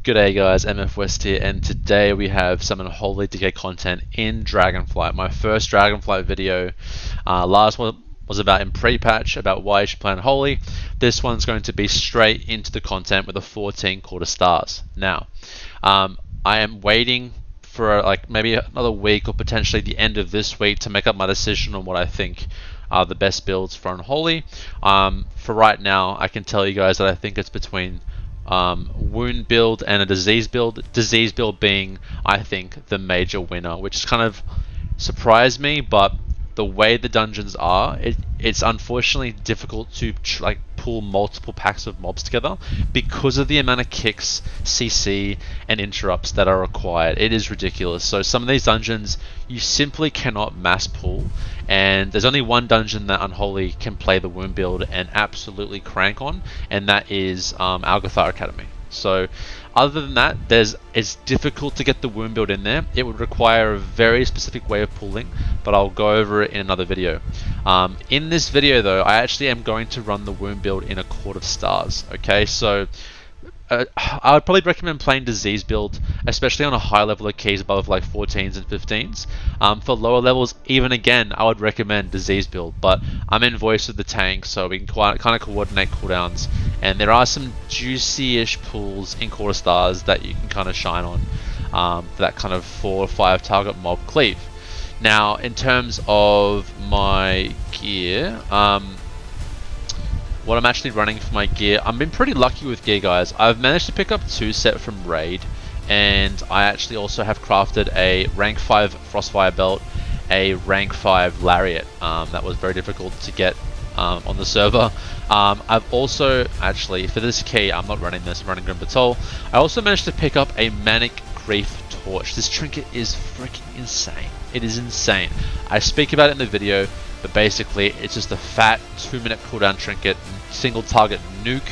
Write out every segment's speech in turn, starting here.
G'day guys, MFWest here, and today we have some Unholy DK content in Dragonflight. My first Dragonflight video. Last one was about in pre-patch, about why you should play Unholy. This one's going to be straight into the content with the 14 quarter stars. Now, I am waiting for like maybe another week or potentially the end of this week to make up my decision on what I think are the best builds for Unholy. For right now, I can tell you guys that I think it's between wound build and a disease build. Disease build being, I think, the major winner, which kind of surprised me, but the way the dungeons are, it's unfortunately difficult to pull multiple packs of mobs together because of the amount of kicks, CC, and interrupts that are required. It is ridiculous. So some of these dungeons you simply cannot mass pull, and there's only one dungeon that Unholy can play the wound build and absolutely crank on, and that is Algathar Academy. So other than that, it's difficult to get the wound build in there. It would require a very specific way of pulling, but I'll go over it in another video. In this video though, I actually am going to run the wound build in a Court of Stars. Okay, so I would probably recommend playing disease build, especially on a high level of keys above like 14s and 15s. For lower levels, even again, I would recommend disease build, but I'm in voice with the tank, so we can kind of coordinate cooldowns, and there are some juicy-ish pulls in Court of Stars that you can kind of shine on for that kind of 4 or 5 target mob cleave. Now, in terms of my gear, what I'm actually running for my gear, I've been pretty lucky with gear, guys. I've managed to pick up 2 set from Raid, and I actually also have crafted a rank 5 Frostfire belt, a rank 5 Lariat. That was very difficult to get on the server. I've also, actually, for this key, I'm not running this, I'm running Grim Patrol. I also managed to pick up a Manic Grief Torch. This trinket is freaking insane. It is insane. I speak about it in the video, but basically it's just a fat 2-minute cooldown trinket, single target nuke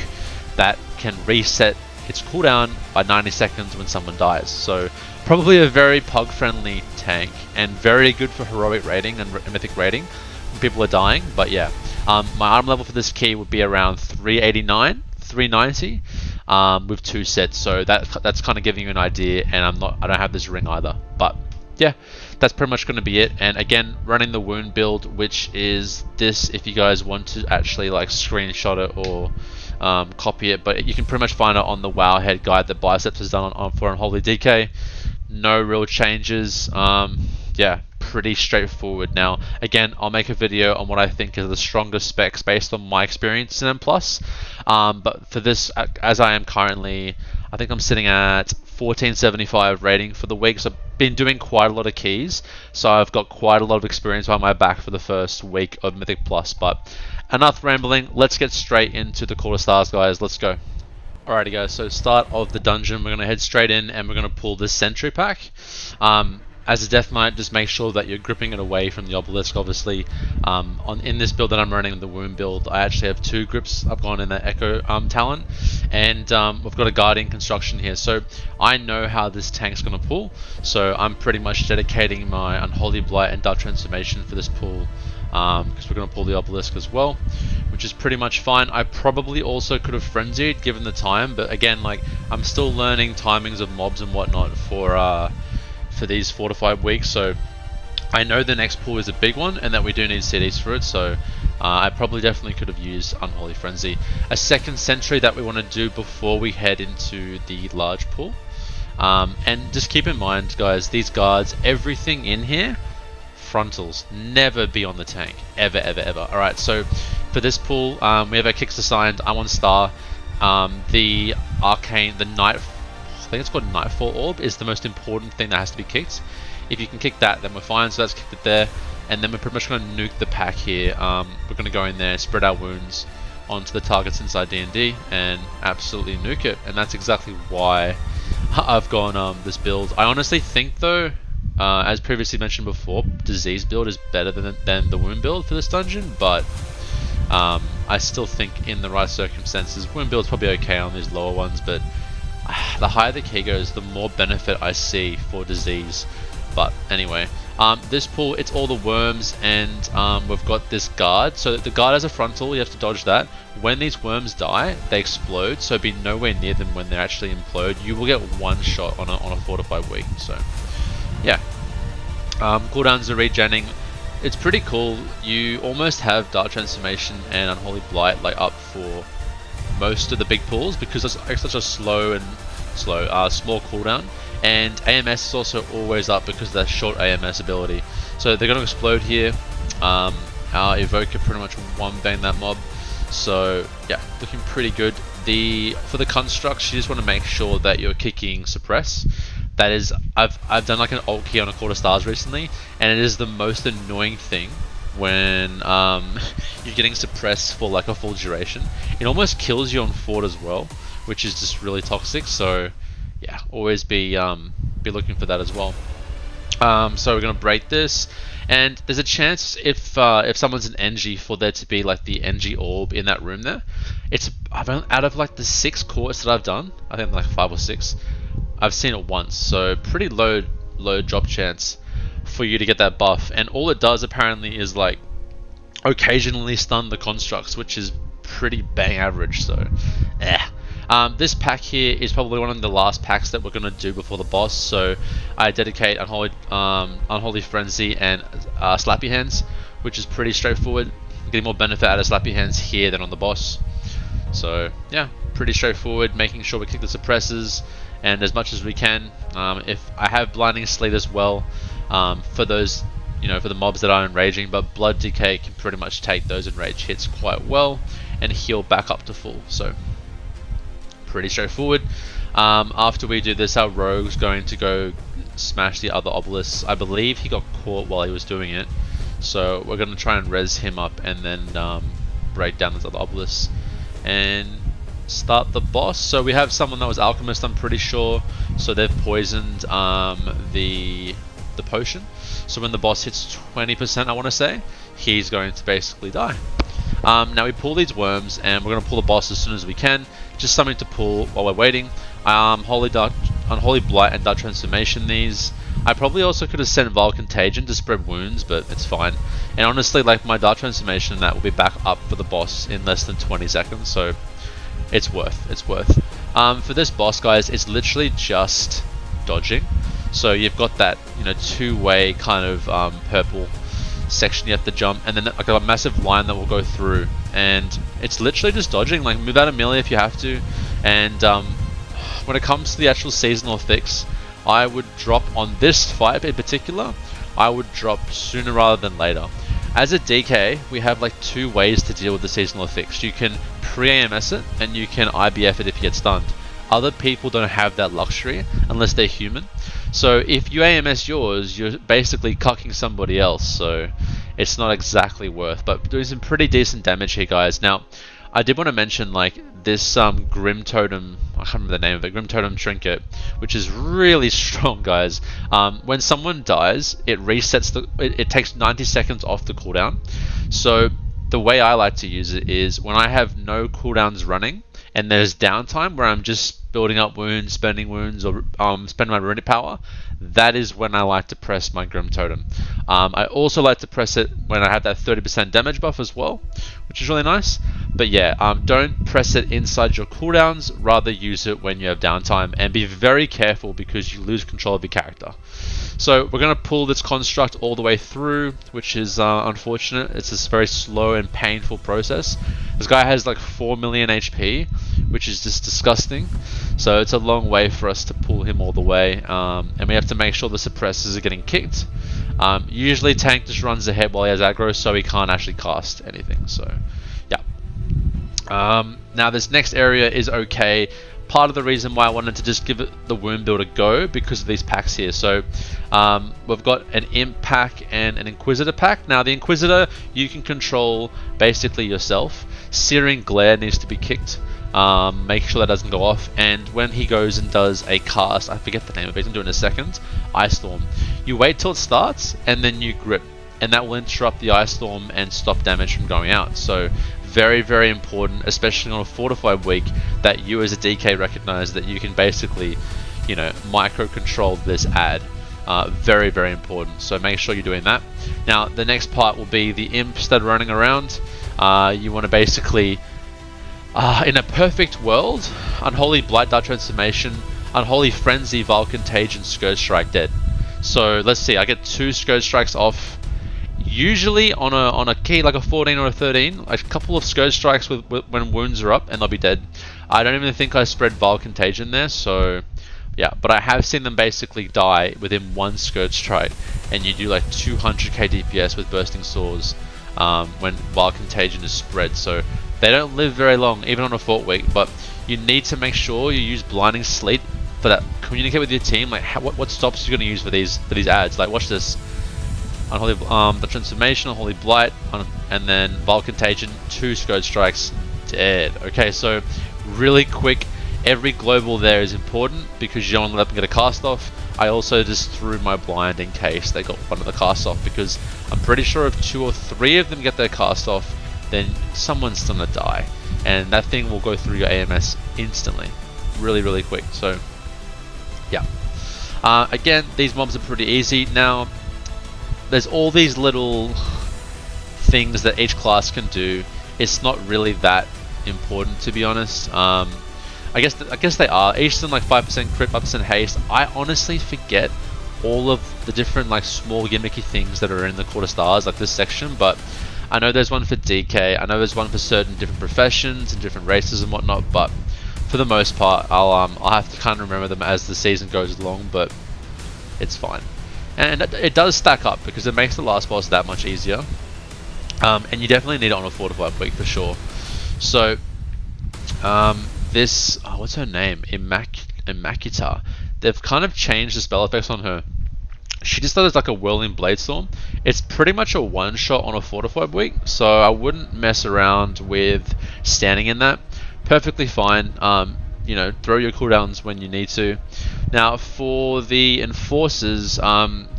that can reset its cooldown by 90 seconds when someone dies. So probably a very pug friendly tank and very good for heroic rating and mythic rating when people are dying. But yeah, my item level for this key would be around 389, 390 with 2 sets. So that's kind of giving you an idea, and I don't have this ring either, but yeah, that's pretty much going to be it. And again, running the wound build, which is this, if you guys want to actually like screenshot it or copy it, but you can pretty much find it on the WoW head guide that Biceps has done on for Unholy DK. No real changes. Yeah, pretty straightforward. Now again, I'll make a video on what I think are the strongest specs based on my experience in M+. But for this, as I am currently, I think I'm sitting at 1475 rating for the week, so I've been doing quite a lot of keys, so I've got quite a lot of experience on my back for the first week of Mythic Plus. But enough rambling, let's get straight into the Court of Stars, guys. Let's go. Alrighty guys, so start of the dungeon, we're going to head straight in and we're going to pull this Sentry pack. As a Death Knight, just make sure that you're gripping it away from the obelisk, obviously. In this build that I'm running, the wound build, I actually have 2 grips. I've gone in the Echo talent, and we've got a Guardian construction here. So I know how this tank's going to pull, so I'm pretty much dedicating my Unholy Blight and Dark Transformation for this pull, because we're going to pull the obelisk as well, which is pretty much fine. I probably also could have frenzied given the time, but again, like, I'm still learning timings of mobs and whatnot for these 4 to 5 weeks, so I know the next pull is a big one and that we do need CDs for it, so I probably definitely could have used Unholy Frenzy. A second sentry that we want to do before we head into the large pull. And just keep in mind, guys, these guards, everything in here, frontals, never be on the tank, ever, ever, ever. Alright, so for this pull, we have our kicks assigned. I'm on star. The arcane, the night, I think it's called Nightfall Orb, is the most important thing that has to be kicked. If you can kick that, then we're fine, so that's kicked it there. And then we're pretty much going to nuke the pack here. We're going to go in there, spread our wounds onto the targets inside D&D, and absolutely nuke it. And that's exactly why I've gone this build. I honestly think though, as previously mentioned before, Disease build is better than the Wound build for this dungeon, but I still think in the right circumstances, Wound build's probably okay on these lower ones, but the higher the key goes, the more benefit I see for Disease. But anyway, This pool, it's all the worms, and we've got this guard. So the guard has a frontal, you have to dodge that. When these worms die, they explode, so be nowhere near them when they actually implode. You will get one shot on a fortified weak. So yeah, cooldowns are regenning. It's pretty cool. You almost have Dark Transformation and Unholy Blight like up for most of the big pools because it's such a small cooldown. And AMS is also always up because of that short AMS ability. So they're going to explode here. Our Evoker pretty much one-bang that mob. So yeah, looking pretty good. For the constructs, you just want to make sure that you're kicking suppress. That is, I've done like an alt key on a quarter stars recently, and it is the most annoying thing when you're getting suppressed for like a full duration. It almost kills you on fort as well, which is just really toxic. So yeah, always be looking for that as well. So we're gonna break this, and there's a chance if someone's an NG for there to be like the NG orb in that room there. Out of like the 6 courts that I've done, I think like 5 or 6, I've seen it once. So pretty low drop chance for you to get that buff, and all it does apparently is like occasionally stun the constructs, which is pretty bang average. So this pack here is probably one of the last packs that we're going to do before the boss, so I dedicate Unholy Frenzy and Slappy Hands, which is pretty straightforward. Getting more benefit out of Slappy Hands here than on the boss. So yeah, pretty straightforward, making sure we kick the suppressors and as much as we can. If I have Blinding Sleet as well, for those, for the mobs that are enraging, but Blood Decay can pretty much take those enrage hits quite well and heal back up to full. So pretty straightforward. After we do this, our rogue's going to go smash the other obelisks. I believe he got caught while he was doing it, so we're going to try and res him up and then break down those other obelisks and start the boss. So we have someone that was alchemist, I'm pretty sure, so they've poisoned the potion, so when the boss hits 20%, I want to say, he's going to basically die. Now we pull these worms, and we're going to pull the boss as soon as we can. Just something to pull while we're waiting. Unholy Blight and Dark Transformation these. I probably also could have sent Vile Contagion to spread wounds, but it's fine. And honestly, like, my Dark Transformation and that will be back up for the boss in less than 20 seconds, so it's worth. For this boss, guys, it's literally just dodging. So you've got that, two-way kind of purple section you have to jump, and then like a massive line that will go through, and it's literally just dodging. Like, move out a melee if you have to. And when it comes to the actual seasonal fix, I would drop on this fight in particular, I would drop sooner rather than later. As a DK, we have like 2 ways to deal with the seasonal fix. You can pre-AMS it, and you can IBF it if you get stunned. Other people don't have that luxury unless they're human. So if you AMS yours, you're basically cucking somebody else, so it's not exactly worth, but doing some pretty decent damage here, guys. Now, I did want to mention, like, this Grim Totem, I can't remember the name of it, Grim Totem Trinket, which is really strong, guys. When someone dies, it resets it takes 90 seconds off the cooldown. So the way I like to use it is when I have no cooldowns running, and there's downtime where I'm just building up wounds, spending wounds, or spending my runic power, that is when I like to press my Grim Totem. I also like to press it when I have that 30% damage buff as well, which is really nice. But yeah, don't press it inside your cooldowns, rather use it when you have downtime, and be very careful because you lose control of your character. So we're going to pull this construct all the way through, which is unfortunate. It's this very slow and painful process. This guy has like 4 million HP, which is just disgusting. So it's a long way for us to pull him all the way, and we have to make sure the suppressors are getting kicked. Usually tank just runs ahead while he has aggro, so he can't actually cast anything. So yeah. Now this next area is okay. Part of the reason why I wanted to just give it the wound build a go because of these packs here. So we've got an Imp pack and an Inquisitor pack. Now the Inquisitor you can control basically yourself. Searing Glare needs to be kicked. Make sure that doesn't go off, and when he goes and does a cast, I forget the name of it, I'm doing it in a second, Ice Storm, you wait till it starts and then you grip, and that will interrupt the Ice Storm and stop damage from going out. So very, very important, especially on a fortified week, that you as a DK recognize that you can basically, micro control this ad. Very, very important. So make sure you're doing that. Now, the next part will be the imps that are running around. You want to basically, in a perfect world, Unholy Blight, Dark Transformation, Unholy Frenzy, Vile Contagion, Scourge Strike dead. So let's see, I get 2 Scourge Strikes off. Usually on a key like a 14 or a 13, a couple of Scourge Strikes when wounds are up and they'll be dead. I don't even think I spread Vile Contagion there, so yeah, but I have seen them basically die within 1 Scourge Strike, and you do like 200k DPS with Bursting Swords when Vile Contagion is spread, so they don't live very long, even on a fort week, but you need to make sure you use Blinding Sleet for that. Communicate with your team, like what stops you're going to use for these ads. Like watch this. Unholy the Transformation, Unholy Blight, and then Vile Contagion, 2 Scourge Strikes, dead. Okay, so really quick. Every global there is important because you don't want to let them get a cast off. I also just threw my blind in case they got one of the cast off, because I'm pretty sure if 2 or 3 of them get their cast off, then someone's gonna die, and that thing will go through your AMS instantly, really quick. So yeah, again, these mobs are pretty easy. Now there's all these little things that each class can do. It's not really that important, to be honest. I guess they are. Each of them like 5% crit, 5% haste. I honestly forget all of the different like small gimmicky things that are in the Quarter Stars, like this section, but I know there's one for DK, I know there's one for certain different professions and different races and whatnot, but for the most part, I'll have to kind of remember them as the season goes along, but it's fine. And it does stack up because it makes the last boss that much easier. And you definitely need it on a fortified week for sure. So, this, what's her name? Immaculata. They've kind of changed the spell effects on her. She just does like a Whirling Bladestorm. It's pretty much a one-shot on a fortified week, so I wouldn't mess around with standing in that. Perfectly fine. You know, throw your cooldowns when you need to. Now, for the enforcers, you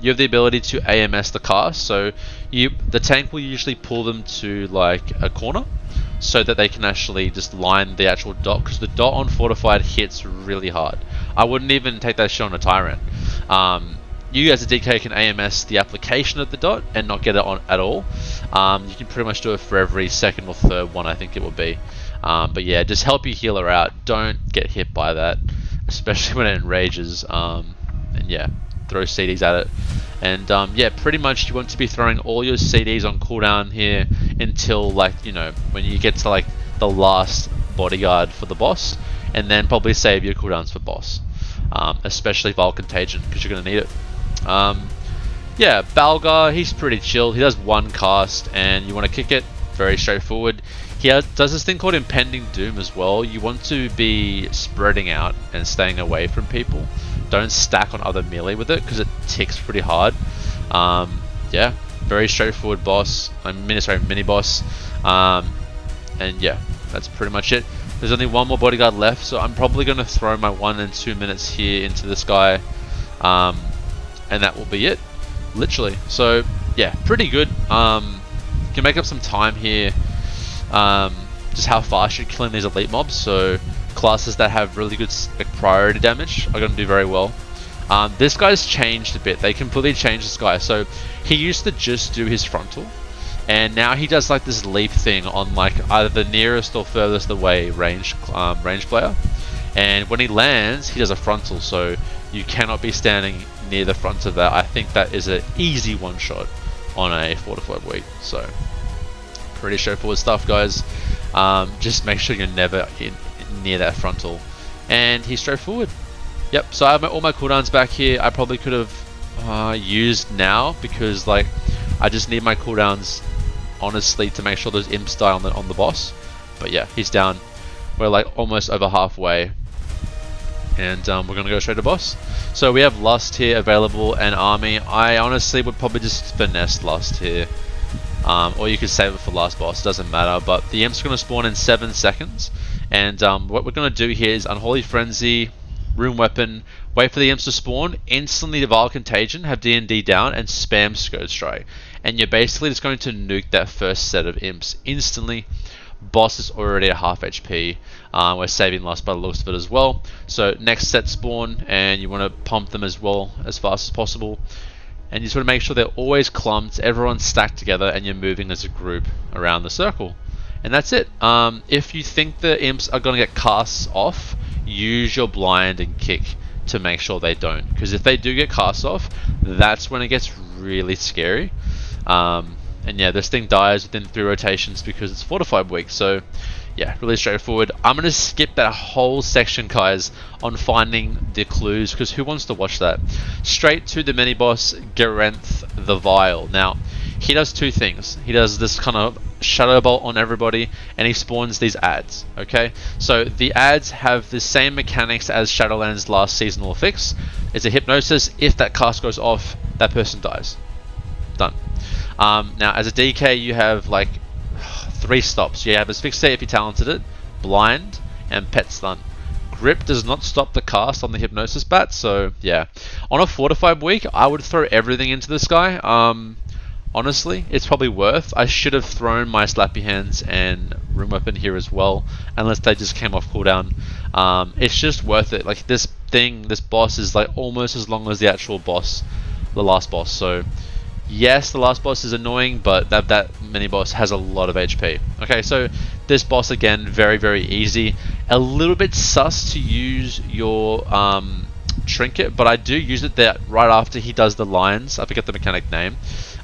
have the ability to AMS the cast, so the tank will usually pull them to like a corner, so that they can actually just line the actual dot, because the dot on fortified hits really hard. I wouldn't even take that shot on a Tyrant. You as a DK can AMS the application of the dot and not get it on at all. You can pretty much do it for every second or third one, I think it will be. But yeah, just help your healer out. Don't get hit by that, especially when it enrages. And yeah, throw CDs at it. And yeah, pretty much you want to be throwing all your CDs on cooldown here until, like, you know, when you get to like the last bodyguard for the boss, and then probably save your cooldowns for boss, especially Vile Contagion, because you're going to need it. Yeah, Balgar, he's pretty chill. He does one cast and you want to kick it. Very straightforward. He does this thing called Impending Doom as well. You want to be spreading out and staying away from people. Don't stack on other melee with it because it ticks pretty hard. Yeah, very straightforward boss. Mini boss. And yeah, that's pretty much it. There's only one more bodyguard left, so I'm probably going to throw my 1 and 2 minutes here into this guy. And that will be it, literally. So yeah, pretty good. You can make up some time here. Just how fast you're killing these elite mobs. So classes that have really good priority damage are going to do very well. This guy's changed a bit. They completely changed this guy. So he used to just do his frontal, and now he does like this leap thing on like either the nearest or furthest away range player. And when he lands, he does a frontal. So you cannot be standing near the front of that. I think that is an easy one shot on a fortified week. So pretty straightforward stuff, guys. Just make sure you're never near that frontal, and he's straightforward. Yep. So I have all my cooldowns back here. I probably could have used now, because like I just need my cooldowns honestly to make sure those imps die on the boss. But yeah, he's down. We're like almost over halfway, and we're gonna go straight to boss. So we have Lust here available and Army. I honestly would probably just finesse Lust here, or you could save it for last boss, doesn't matter. But the imps are gonna spawn in 7 seconds, and what we're gonna do here is Unholy Frenzy, Rune Weapon, wait for the imps to spawn, instantly Vile Contagion, have D&D down, and spam Scourge Strike, and you're basically just going to nuke that first set of imps instantly. Boss is already at half HP. We're saving lost by the looks of it as well. So next set spawn, and you want to pump them as well as fast as possible. And you just want to make sure they're always clumped, everyone's stacked together, and you're moving as a group around the circle. And that's it. If you think the imps are going to get cast off, use your blind and kick to make sure they don't. Because if they do get cast off, that's when it gets really scary. And yeah, this thing dies within 3 rotations because it's fortified weak. So yeah, really straightforward. I'm going to skip that whole section, guys, on finding the clues, because who wants to watch that? Straight to the mini-boss, Gerenth the Vile. Now, he does 2 things. He does this kind of shadow bolt on everybody, and he spawns these ads, okay? So the ads have the same mechanics as Shadowlands' last seasonal fix. It's a hypnosis. If that cast goes off, that person dies. Done. Now, as a DK, you have like 3 stops. You have Asphyxiate if you talented it, Blind, and Pet Stun. Grip does not stop the cast on the Hypnosis bat, so yeah. On a fortified week, I would throw everything into this guy. Honestly, it's probably worth. I should have thrown my Slappy Hands and Room Weapon here as well, unless they just came off cooldown. It's just worth it. Like this boss is like almost as long as the actual boss, the last boss. So yes, the last boss is annoying, but that mini boss has a lot of HP. Okay, so this boss again, very, very easy. A little bit sus to use your trinket, but I do use it there right after he does the lines. I forget the mechanic name.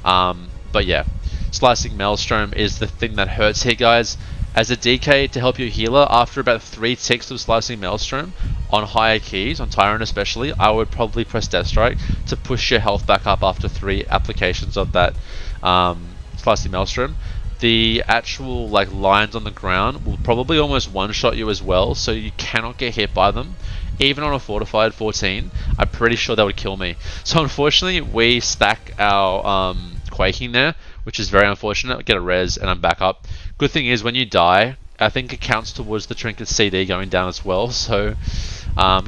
But yeah, Slicing Maelstrom is the thing that hurts here, guys. As a DK to help your healer, after about 3 ticks of Slicing Maelstrom, on higher keys, on Tyrant especially, I would probably press Death Strike to push your health back up after 3 applications of that Slicing Maelstrom. The actual like lines on the ground will probably almost one-shot you as well, so you cannot get hit by them. Even on a fortified 14, I'm pretty sure that would kill me. So unfortunately, we stack our Quaking there, which is very unfortunate. I get a res and I'm back up. Good thing is when you die, I think it counts towards the trinket CD going down as well. So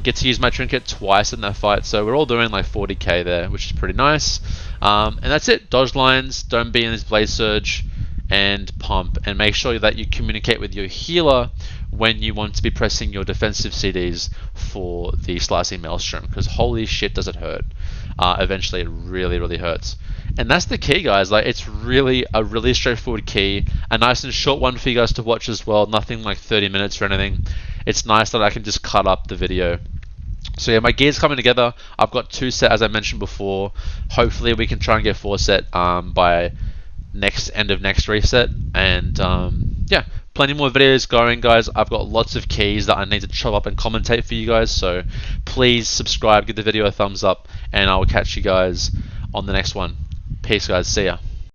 get to use my trinket twice in that fight. So we're all doing like 40k there, which is pretty nice. And that's it. Dodge lines, don't be in this Blade Surge, and pump. And make sure that you communicate with your healer when you want to be pressing your defensive CDs for the Slicing Maelstrom, because holy shit does it hurt. Eventually it really, really hurts. And that's the key, guys. Like, it's really a really straightforward key, a nice and short one for you guys to watch as well, nothing like 30 minutes or anything. It's nice that I can just cut up the video. So yeah, my gear's coming together. I've got 2 set as I mentioned before. Hopefully we can try and get 4 set by end of next reset. And yeah, plenty more videos going, guys. I've got lots of keys that I need to chop up and commentate for you guys, so please subscribe, give the video a thumbs up, and I will catch you guys on the next one. Peace, guys. See ya.